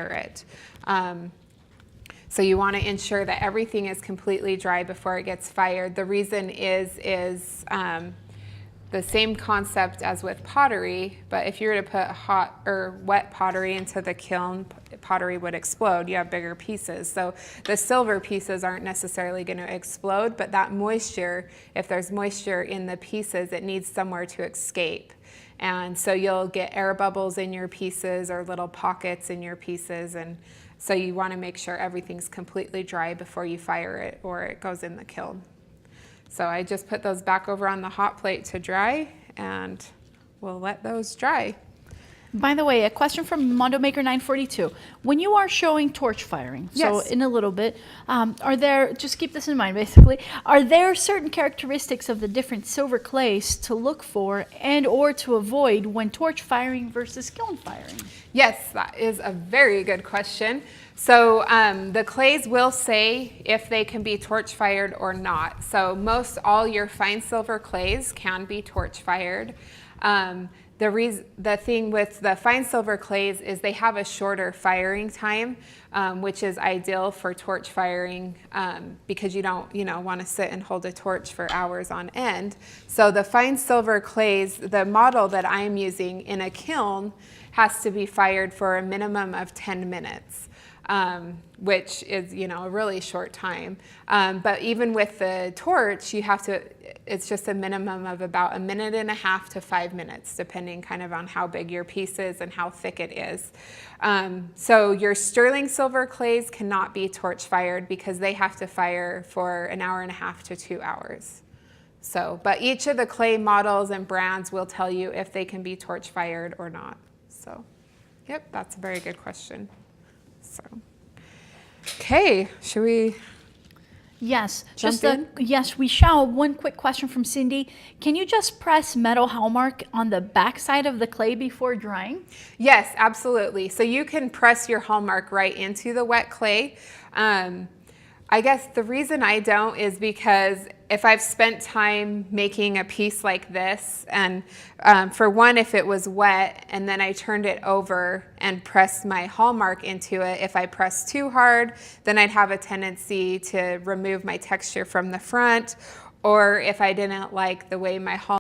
it. So you want to ensure that everything is completely dry before it gets fired. The reason is the same concept as with pottery, but if you were to put hot or wet pottery into the kiln, pottery would explode. You have bigger pieces. So the silver pieces aren't necessarily going to explode, but that moisture, if there's moisture in the pieces, it needs somewhere to escape. And so you'll get air bubbles in your pieces or little pockets in your pieces. And so you want to make sure everything's completely dry before you fire it or it goes in the kiln. So I just put those back over on the hot plate to dry, and we'll let those dry. By the way, a question from Mondo Maker 942. When you are showing torch firing, yes. So in a little bit, are there, just keep this in mind basically, are there certain characteristics of the different silver clays to look for and or to avoid when torch firing versus kiln firing? Yes, that is a very good question. So the clays will say if they can be torch fired or not. So most all your fine silver clays can be torch fired. The thing with the fine silver clays is they have a shorter firing time, which is ideal for torch firing because you don't want to sit and hold a torch for hours on end. So the fine silver clays, the model that I'm using in a kiln has to be fired for a minimum of 10 minutes. Which is, a really short time. But even with the torch, it's just a minimum of about 1.5 minutes to 5 minutes, depending kind of on how big your piece is and how thick it is. So your sterling silver clays cannot be torch fired because they have to fire for 1.5 hours to 2 hours. So, but each of the clay models and brands will tell you if they can be torch fired or not. So, yep, that's a very good question. So, okay, should we? Yes, yes, we shall. One quick question from Cindy. Can you just press metal hallmark on the back side of the clay before drying? Yes, absolutely. So you can press your hallmark right into the wet clay. I guess the reason I don't is because if I've spent time making a piece like this, and for one, if it was wet and then I turned it over and pressed my hallmark into it, if I pressed too hard, then I'd have a tendency to remove my texture from the front, or if I didn't like the way my hallmark